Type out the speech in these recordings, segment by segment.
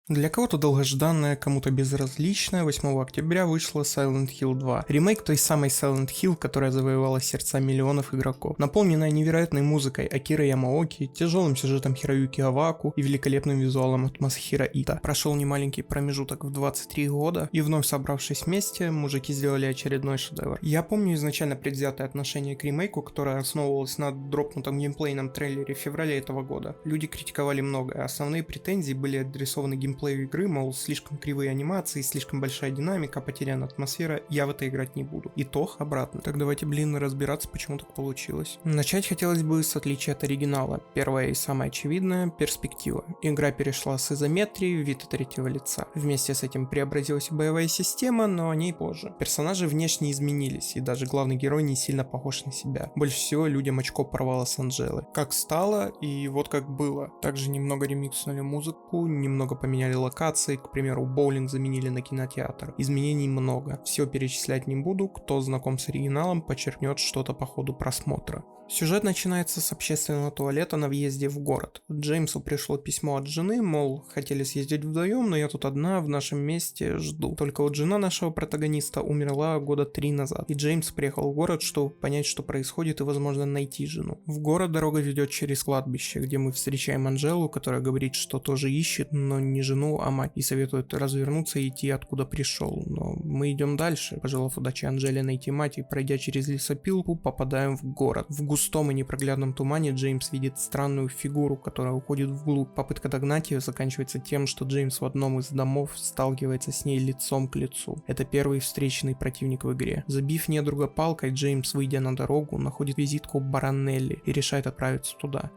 Для кого-то долгожданная, кому-то безразличная, 8 октября вышла Silent Hill 2. Ремейк той самой Silent Hill, которая завоевала сердца миллионов игроков. Наполненная невероятной музыкой Акиры Ямаоки, тяжелым сюжетом Хироюки Аваку и великолепным визуалом от Масахиро Ита. Прошел немаленький промежуток в 23 года, и вновь собравшись вместе, мужики сделали очередной шедевр. Я помню изначально предвзятое отношение к ремейку, которое основывалось на дропнутом геймплейном трейлере в феврале этого года. Люди критиковали многое, основные претензии были адресованы геймплею игры, мол, слишком кривые анимации, слишком большая динамика, потеряна атмосфера, я в это играть не буду. Итог обратно. Так давайте, разбираться, почему так получилось. Начать хотелось бы с отличия от оригинала. Первое и самое очевидное — перспектива. Игра перешла с изометрии в вид от третьего лица. Вместе с этим преобразилась и боевая система, но о ней позже. Персонажи внешне изменились, и даже главный герой не сильно похож на себя. Больше всего людям очко порвало с Анжелы. Как стало, и вот как было. Также немного ремикснули музыку, немного поменяли локации, к примеру, боулинг заменили на кинотеатр. Изменений много, все перечислять не буду, кто знаком с оригиналом, подчеркнет что-то по ходу просмотра. Сюжет начинается с общественного туалета на въезде в город. Джеймсу пришло письмо от жены, мол, хотели съездить вдвоем, но я тут одна, в нашем месте, жду. Только вот жена нашего протагониста умерла года 3 назад, и Джеймс приехал в город, чтобы понять, что происходит, и, возможно, найти жену. В город дорога ведет через кладбище, где мы встречаем Анжелу, которая говорит, что тоже ищет, но не жену, а мать, и советует развернуться и идти, откуда пришел. Но мы идем дальше, пожелав удачи Анжеле найти мать, и пройдя через лесопилку, попадаем в город. В густом и непроглядном тумане Джеймс видит странную фигуру, которая уходит вглубь. Попытка догнать ее заканчивается тем, что Джеймс в одном из домов сталкивается с ней лицом к лицу. Это первый встречный противник в игре. Забив недруга палкой, Джеймс, выйдя на дорогу, находит визитку Баранелли и решает отправиться туда.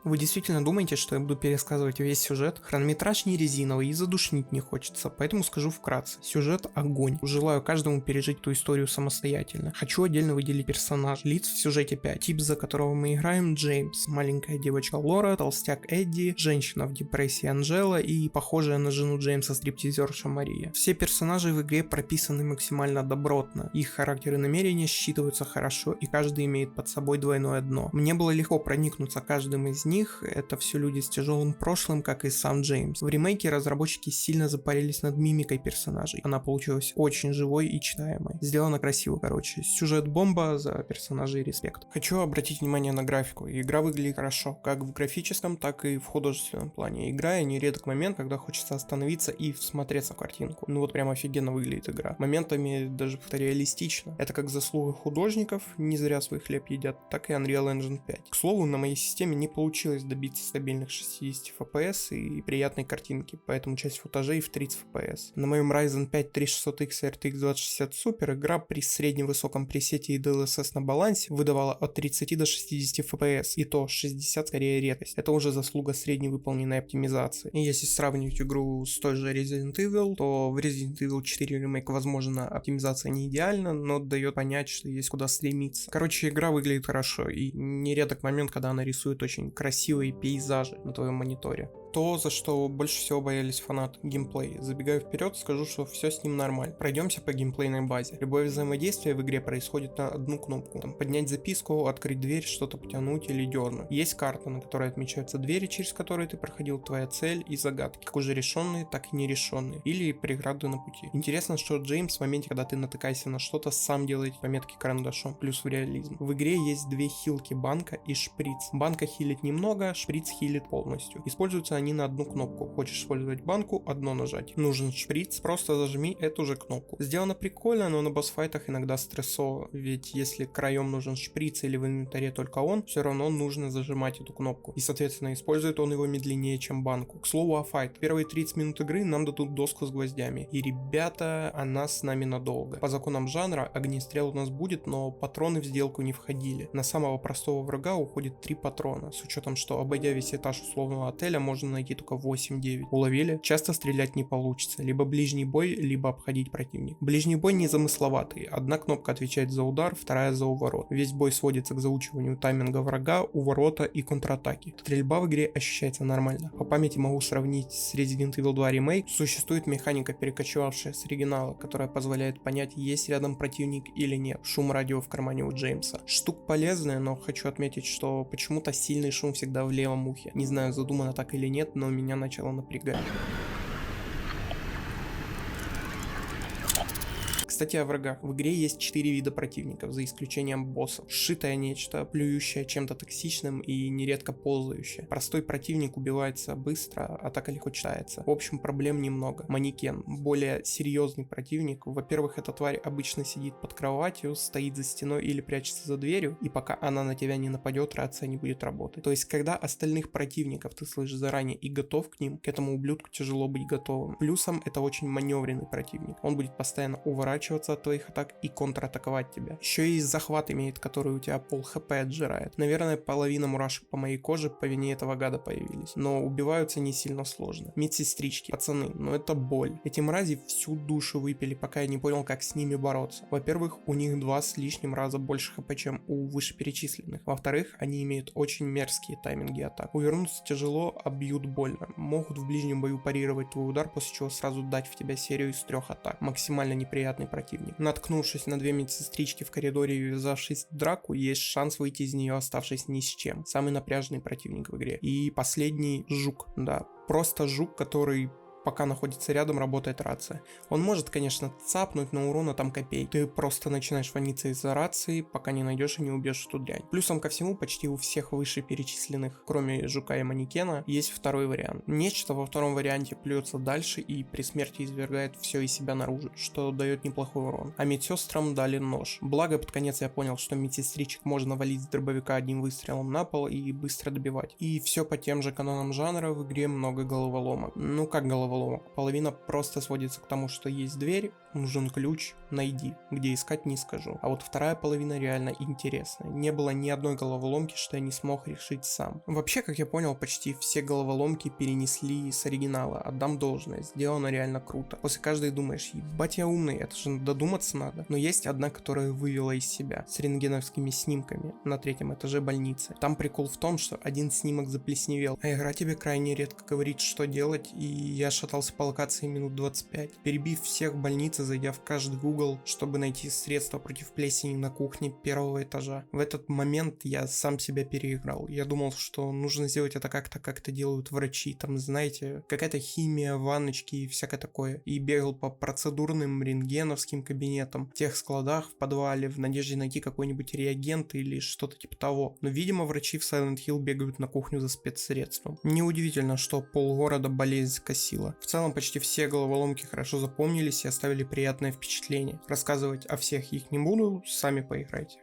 Вы действительно думаете, что я буду пересказывать весь сюжет? Хронометраж не резиновый и задушнить не хочется, поэтому скажу вкратце. Сюжет — огонь. Желаю каждому пережить ту историю самостоятельно. Хочу отдельно выделить персонаж. Лиц в сюжете 5. Тип, за которого мы играем — Джеймс. Маленькая девочка Лора, толстяк Эдди, женщина в депрессии Анжела и похожая на жену Джеймса стриптизерша Мария. Все персонажи в игре прописаны максимально добротно. Их характер и намерения считываются хорошо, и каждый имеет под собой двойное дно. Мне было легко проникнуться каждым из них. Это все люди с тяжелым прошлым, как и сам Джеймс. В ремейке разработчики сильно запарились над мимикой персонажей. Она получилась очень живой и читаемой. Сделано красиво, короче. Сюжет бомба, за персонажей респект. Хочу обратить внимание на графику. Игра выглядит хорошо, как в графическом, так и в художественном плане. Играя, нередок момент, когда хочется остановиться и всмотреться в картинку. Ну вот прям офигенно выглядит игра. Моментами даже фотореалистично. Это как заслуга художников, не зря свой хлеб едят, так и Unreal Engine 5. К слову, на моей системе не получилось добиться стабильных 60 FPS и приятной картинки, поэтому часть футажей в 30 FPS. На моем Ryzen 5 3600X RTX 2060 Super игра при средневысоком пресете и DLSS на балансе выдавала от 30 до 60 FPS, и то 60 скорее редкость. Это уже заслуга средней выполненной оптимизации. И если сравнивать игру с той же Resident Evil, то в Resident Evil 4 Remake, возможно, оптимизация не идеальна, но дает понять, что есть куда стремиться. Короче, игра выглядит хорошо, и нередок момент, когда она рисует очень красивые пейзажи на твоем мониторе. То, за что больше всего боялись фанаты — геймплей. Забегая вперед, скажу, что все с ним нормально. Пройдемся по геймплейной базе. Любое взаимодействие в игре происходит на одну кнопку. Поднять записку, открыть дверь, что-то потянуть или дернуть. Есть карта, на которой отмечаются двери, через которые ты проходил, твоя цель и загадки, как уже решенные, так и нерешенные, или преграды на пути. Интересно, что Джеймс в моменте, когда ты натыкаешься на что-то, сам делает пометки карандашом, плюс в реализм. В игре есть две хилки — банка и шприц. Банка хилит немного, шприц хилит полностью. Используются они на одну кнопку. Хочешь использовать банку — одно нажатие. Нужен шприц — просто зажми эту же кнопку. Сделано прикольно, но на босс-файтах иногда стрессово, ведь если краем нужен шприц или в инвентаре только он, все равно нужно зажимать эту кнопку. И соответственно использует он его медленнее, чем банку. К слову о файт. Первые 30 минут игры нам дадут доску с гвоздями. И ребята, она с нами надолго. По законам жанра огнестрел у нас будет, но патроны в сделку не входили. На самого простого врага уходит 3 патрона, с учетом, что обойдя весь этаж условного отеля можно найти только 8-9. Уловили? Часто стрелять не получится. Либо ближний бой, либо обходить противника. Ближний бой незамысловатый. Одна кнопка отвечает за удар, вторая за уворот. Весь бой сводится к заучиванию тайминга врага, уворота и контратаки. Стрельба в игре ощущается нормально. По памяти могу сравнить с Resident Evil 2 Remake. Существует механика, перекочевавшая с оригинала, которая позволяет понять, есть рядом противник или нет. Шум радио в кармане у Джеймса. Штука полезная, но хочу отметить, что почему-то сильный шум всегда в левом ухе. Не знаю, задумано так или нет, но меня начало напрягать. Кстати, о врагах. В игре есть 4 вида противников, за исключением боссов. Сшитое нечто, плюющее чем-то токсичным и нередко ползающее. Простой противник убивается быстро, атака легко читается. В общем, проблем немного. Манекен. Более серьезный противник. Во-первых, эта тварь обычно сидит под кроватью, стоит за стеной или прячется за дверью, и пока она на тебя не нападет, рация не будет работать. То есть, когда остальных противников ты слышишь заранее и готов к ним, к этому ублюдку тяжело быть готовым. Плюсом, это очень маневренный противник. Он будет постоянно уворачиваться от твоих атак и контратаковать тебя. Еще и захват имеет, который у тебя пол хп отжирает. Наверное, половина мурашек по моей коже по вине этого гада появились, но убиваются не сильно сложно. Медсестрички, пацаны, но это боль. Эти мрази всю душу выпили, пока я не понял, как с ними бороться. Во-первых, у них 2 с лишним раза больше хп, чем у вышеперечисленных. Во-вторых, они имеют очень мерзкие тайминги атак. Увернуться тяжело, а бьют больно. Могут в ближнем бою парировать твой удар, после чего сразу дать в тебя серию из 3 атак. Максимально неприятный противник. Наткнувшись на 2 медсестрички в коридоре и ввязавшись в драку, есть шанс выйти из нее, оставшись ни с чем. Самый напряженный противник в игре. И последний жук, да. Просто жук, который... Пока находится рядом, работает рация. Он может, конечно, цапнуть, но урона там копейки. Ты просто начинаешь фониться из-за рации, пока не найдешь и не убьешь эту дрянь. Плюсом ко всему, почти у всех вышеперечисленных, кроме жука и манекена, есть второй вариант. Нечто во втором варианте плюется дальше и при смерти извергает все из себя наружу, что дает неплохой урон. А медсестрам дали нож. Благо, под конец я понял, что медсестричек можно валить с дробовика одним выстрелом на пол и быстро добивать. И все по тем же канонам жанра, в игре много головоломок. Ну как головоломок? Половина просто сводится к тому, что есть дверь, нужен ключ, найди. Где искать, не скажу. А вот вторая половина реально интересная. Не было ни одной головоломки, что я не смог решить сам. Вообще, как я понял, почти все головоломки перенесли с оригинала. Отдам должное, сделано реально круто. После каждой думаешь, ебать я умный, это же додуматься надо. Но есть одна, которая вывела из себя, с рентгеновскими снимками на 3-м этаже больницы. Там прикол в том, что один снимок заплесневел, а игра тебе крайне редко говорит, что делать, и я шатался по локации минут 25. Перебив всех в больнице, зайдя в каждый Google, чтобы найти средства против плесени на кухне 1-го этажа. В этот момент я сам себя переиграл. Я думал, что нужно сделать это как-то, как это делают врачи. Там, знаете, какая-то химия, ванночки и всякое такое. И бегал по процедурным рентгеновским кабинетам, в тех складах в подвале, в надежде найти какой-нибудь реагент или что-то типа того. Но, видимо, врачи в Silent Hill бегают на кухню за спецсредством. Неудивительно, что полгорода болезнь косила. В целом, почти все головоломки хорошо запомнились и оставили приятное впечатление. Рассказывать о всех их не буду, сами поиграйте.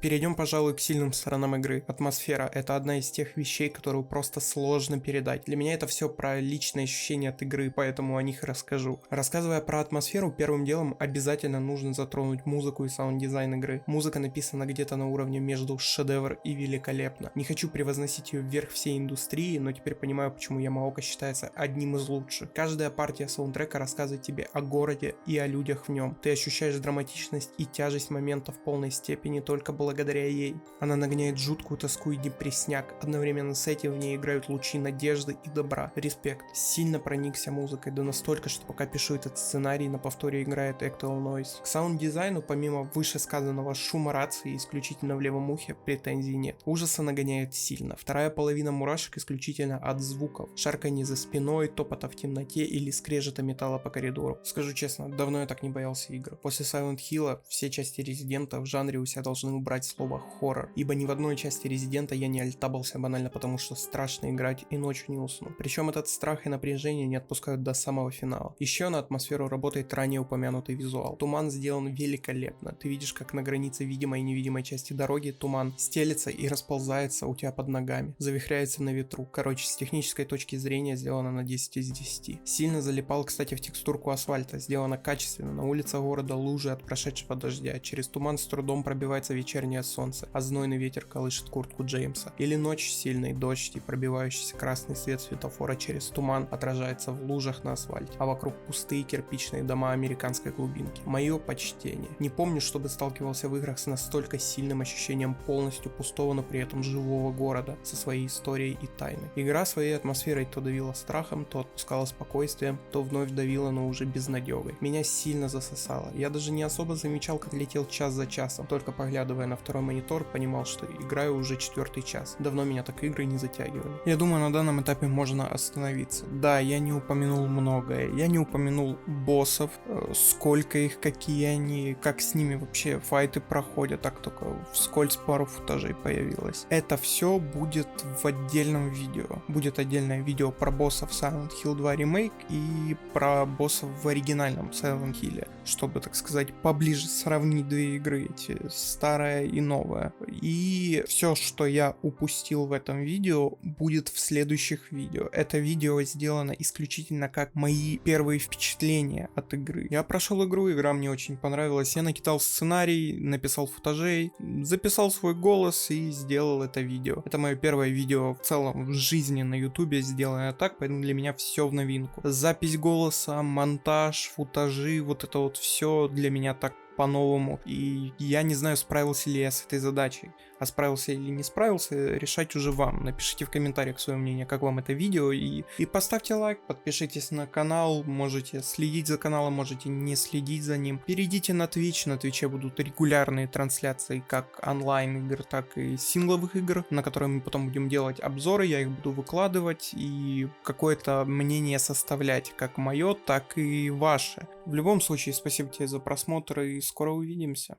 Перейдем, пожалуй, к сильным сторонам игры. Атмосфера — это одна из тех вещей, которую просто сложно передать. Для меня это все про личные ощущения от игры, поэтому о них и расскажу. Рассказывая про атмосферу, первым делом обязательно нужно затронуть музыку и саунд-дизайн игры. Музыка написана где-то на уровне между шедевр и великолепно. Не хочу превозносить ее вверх всей индустрии, но теперь понимаю, почему Ямаока считается одним из лучших. Каждая партия саундтрека рассказывает тебе о городе и о людях в нем. Ты ощущаешь драматичность и тяжесть момента в полной степени только благодаря ей. Она нагоняет жуткую тоску и депресняк. Одновременно с этим в ней играют лучи надежды и добра. Респект. Сильно проникся музыкой, да настолько, что пока пишу этот сценарий, на повторе играет Actual Noise. К саунд-дизайну, помимо вышесказанного шума рации исключительно в левом ухе, претензий нет. Ужаса нагоняет сильно. Вторая половина мурашек исключительно от звуков. Шарканье за спиной, топота в темноте или скрежета металла по коридору. Скажу честно, давно я так не боялся игр. После Silent Hill все части Резидента в жанре у себя должны убрать слово хоррор, ибо ни в одной части Резидента я не альтабался банально потому, что страшно играть и ночью не усну. Причем этот страх и напряжение не отпускают до самого финала. Еще на атмосферу работает ранее упомянутый визуал. Туман сделан великолепно. Ты видишь, как на границе видимой и невидимой части дороги туман стелется и расползается у тебя под ногами, завихряется на ветру. Короче, с технической точки зрения сделано на 10 из 10. Сильно залипал, кстати, в текстурку асфальта. Сделано качественно. На улицах города лужи от прошедшего дождя. Через туман с трудом пробивается вечернее солнце, а знойный ветер колышет куртку Джеймса. Или ночь, сильный дождь и пробивающийся красный свет светофора через туман отражается в лужах на асфальте, а вокруг пустые кирпичные дома американской глубинки. Мое почтение. Не помню, чтобы сталкивался в играх с настолько сильным ощущением полностью пустого, но при этом живого города со своей историей и тайной. Игра своей атмосферой то давила страхом, то отпускала спокойствием, то вновь давила, но уже безнадегой. Меня сильно засосало. Я даже не особо замечал, как летел час за часом, только поглядывая на второй монитор, понимал, что играю уже 4-й час. Давно меня так игры не затягивали. Я думаю, на данном этапе можно остановиться. Да, я не упомянул многое. Я не упомянул боссов, сколько их, какие они, как с ними вообще файты проходят, так только вскользь пару футажей появилось. Это все будет в отдельном видео. Будет отдельное видео про боссов Silent Hill 2 ремейк и про боссов в оригинальном Silent Hill, чтобы, так сказать, поближе сравнить две игры эти, старая и новая. И все, что я упустил в этом видео, будет в следующих видео. Это видео сделано исключительно как мои первые впечатления от игры. Я прошел игру, игра мне очень понравилась. Я накидал сценарий, написал футажей, записал свой голос и сделал это видео. Это мое первое видео в целом в жизни на ютубе, сделанное так, поэтому для меня все в новинку. Запись голоса, монтаж, футажи, вот это вот все для меня так по-новому. И я не знаю, справился ли я с этой задачей. А справился или не справился, решать уже вам. Напишите в комментариях свое мнение, как вам это видео. И поставьте лайк, подпишитесь на канал. Можете следить за каналом, можете не следить за ним. Перейдите на Twitch. На Твиче будут регулярные трансляции как онлайн игр, так и сингловых игр, на которые мы потом будем делать обзоры. Я их буду выкладывать и какое-то мнение составлять, как мое, так и ваше. В любом случае, спасибо тебе за просмотр и скоро увидимся.